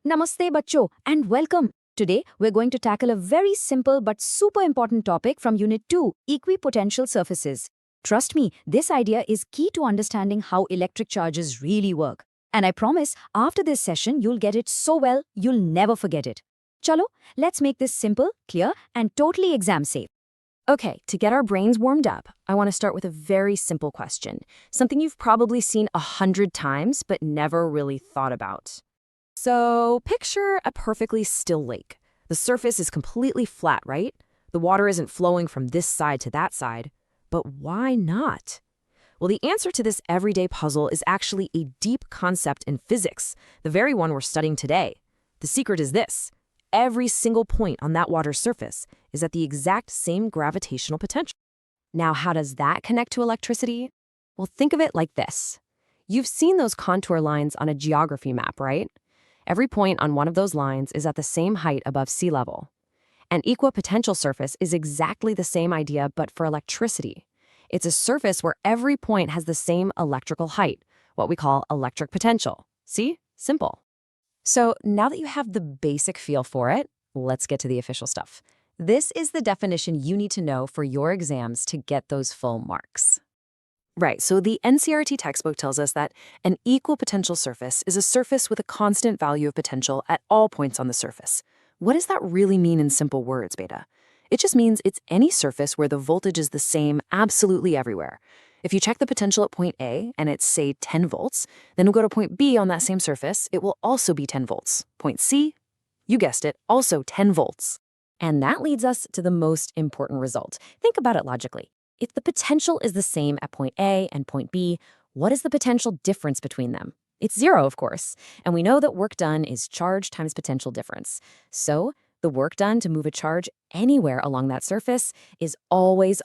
Namaste bachcho and welcome. Today we're going to tackle a very simple but super important topic from Unit 2, Equipotential Surfaces. Trust me, this idea is key to understanding how electric charges really work. And I promise, after this session you'll get it so well, you'll never forget it. Chalo, let's make this simple, clear and totally exam safe. Okay, to get our brains warmed up, I want to start with a very simple question. Something you've probably seen 100 times but never really thought about. So, picture a perfectly still lake. The surface is completely flat, right? The water isn't flowing from this side to that side. But why not? Well, the answer to this everyday puzzle is actually a deep concept in physics, the very one we're studying today. The secret is this. Every single point on that water surface is at the exact same gravitational potential. Now, how does that connect to electricity? Well, think of it like this. You've seen those contour lines on a geography map, right? Every point on one of those lines is at the same height above sea level. An equipotential surface is exactly the same idea, but for electricity. It's a surface where every point has the same electrical height, what we call electric potential. See? Simple. So now that you have the basic feel for it, let's get to the official stuff. This is the definition you need to know for your exams to get those full marks. Right, so the NCERT textbook tells us that an equipotential surface is a surface with a constant value of potential at all points on the surface. What does that really mean in simple words, Beta? It just means it's any surface where the voltage is the same absolutely everywhere. If you check the potential at point A and it's, say, 10 volts, then we'll go to point B on that same surface, it will also be 10 volts. Point C, you guessed it, also 10 volts. And that leads us to the most important result. Think about it logically. If the potential is the same at point A and point B, what is the potential difference between them? It's zero, of course. And we know that work done is charge times potential difference. So the work done to move a charge anywhere along that surface is always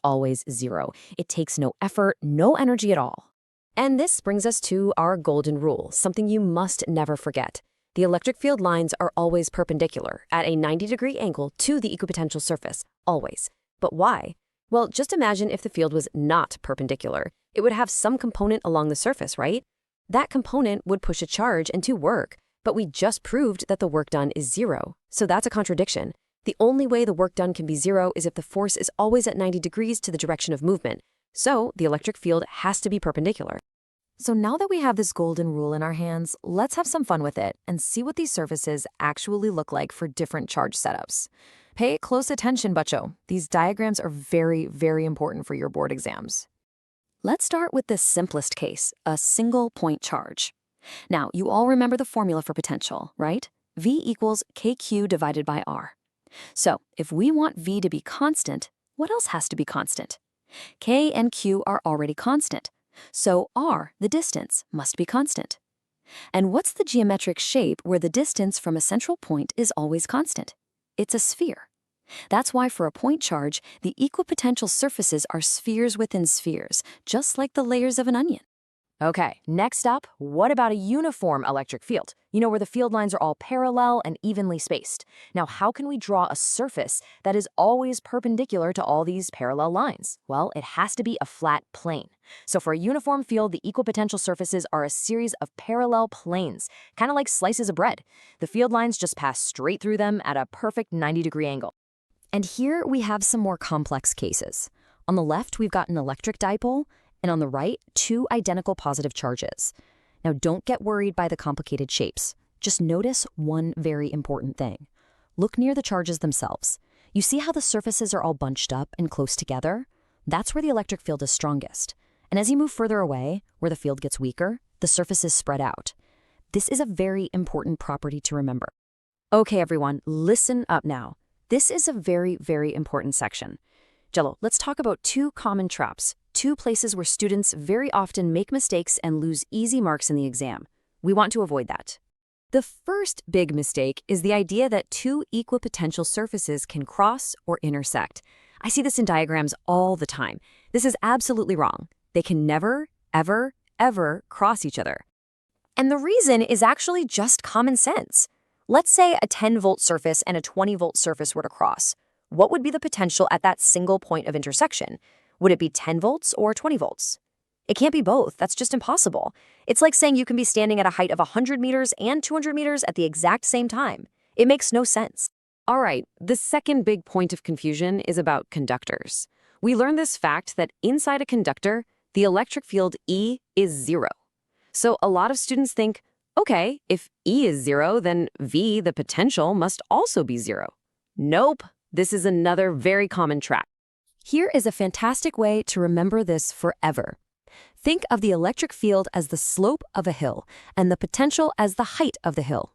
zero. It takes no effort, no energy at all. And this brings us to our golden rule, something you must never forget. The electric field lines are always perpendicular at a 90-degree angle to the equipotential surface, always. But why? Well, just imagine if the field was not perpendicular. It would have some component along the surface, right? That component would push a charge and do work, but we just proved that the work done is zero. So that's a contradiction. The only way the work done can be zero is if the force is always at 90 degrees to the direction of movement. So the electric field has to be perpendicular. So now that we have this golden rule in our hands, let's have some fun with it and see what these surfaces actually look like for different charge setups. Pay close attention, Butcho. These diagrams are very important for your board exams. Let's start with the simplest case, a single point charge. Now, you all remember the formula for potential, right? V equals kq divided by r. So, if we want V to be constant, what else has to be constant? K and Q are already constant. So r, the distance, must be constant. And what's the geometric shape where the distance from a central point is always constant? It's a sphere. That's why for a point charge, the equipotential surfaces are spheres within spheres, just like the layers of an onion. Okay, next up, what about a uniform electric field? You know, where the field lines are all parallel and evenly spaced. Now, how can we draw a surface that is always perpendicular to all these parallel lines? Well, it has to be a flat plane. So for a uniform field, the equipotential surfaces are a series of parallel planes, kind of like slices of bread. The field lines just pass straight through them at a perfect 90-degree angle. And here we have some more complex cases. On the left, we've got an electric dipole, and on the right, two identical positive charges. Now, don't get worried by the complicated shapes. Just notice one very important thing. Look near the charges themselves. You see how the surfaces are all bunched up and close together? That's where the electric field is strongest. And as you move further away, where the field gets weaker, the surfaces spread out. This is a very important property to remember. Okay, everyone, listen up now. This is a very important section. Jello, let's talk about two common traps, two places where students very often make mistakes and lose easy marks in the exam. We want to avoid that. The first big mistake is the idea that two equipotential surfaces can cross or intersect. I see this in diagrams all the time. This is absolutely wrong. They can never, ever cross each other. And the reason is actually just common sense. Let's say a 10-volt surface and a 20-volt surface were to cross. What would be the potential at that single point of intersection? Would it be 10 volts or 20 volts? It can't be both. That's just impossible. It's like saying you can be standing at a height of 100 meters and 200 meters at the exact same time. It makes no sense. All right, the second big point of confusion is about conductors. We learned this fact that inside a conductor, the electric field E is 0. So a lot of students think, okay, if E is 0, then V, the potential, must also be 0. Nope, this is another very common trap. Here is a fantastic way to remember this forever. Think of the electric field as the slope of a hill and the potential as the height of the hill.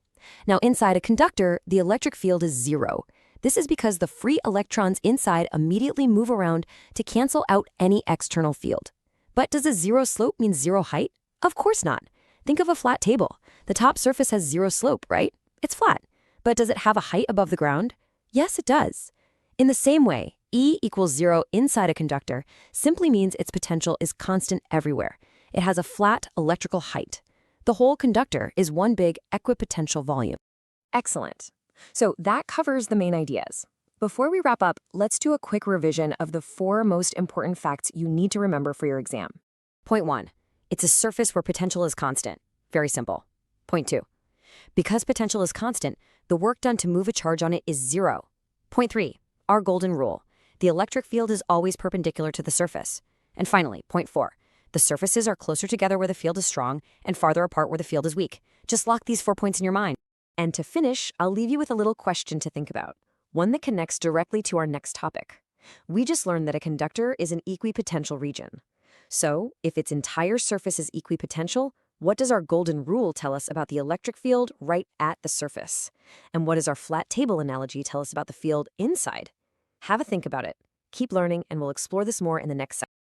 Now, inside a conductor, the electric field is 0. This is because the free electrons inside immediately move around to cancel out any external field. But does a 0 slope mean 0 height? Of course not. Think of a flat table. The top surface has 0 slope, right? It's flat. But does it have a height above the ground? Yes, it does. In the same way, E equals 0 inside a conductor simply means its potential is constant everywhere. It has a flat electrical height. The whole conductor is one big equipotential volume. Excellent. So that covers the main ideas. Before we wrap up, let's do a quick revision of the 4 most important facts you need to remember for your exam. Point 1. It's a surface where potential is constant. Very simple. Point 2. Because potential is constant, the work done to move a charge on it is 0. Point 3. Our golden rule. The electric field is always perpendicular to the surface. And finally, point 4. The surfaces are closer together where the field is strong and farther apart where the field is weak. Just lock these 4 points in your mind. And to finish, I'll leave you with a little question to think about, one that connects directly to our next topic. We just learned that a conductor is an equipotential region. So, if its entire surface is equipotential, what does our golden rule tell us about the electric field right at the surface? And what does our flat table analogy tell us about the field inside? Have a think about it. Keep learning, and we'll explore this more in the next section.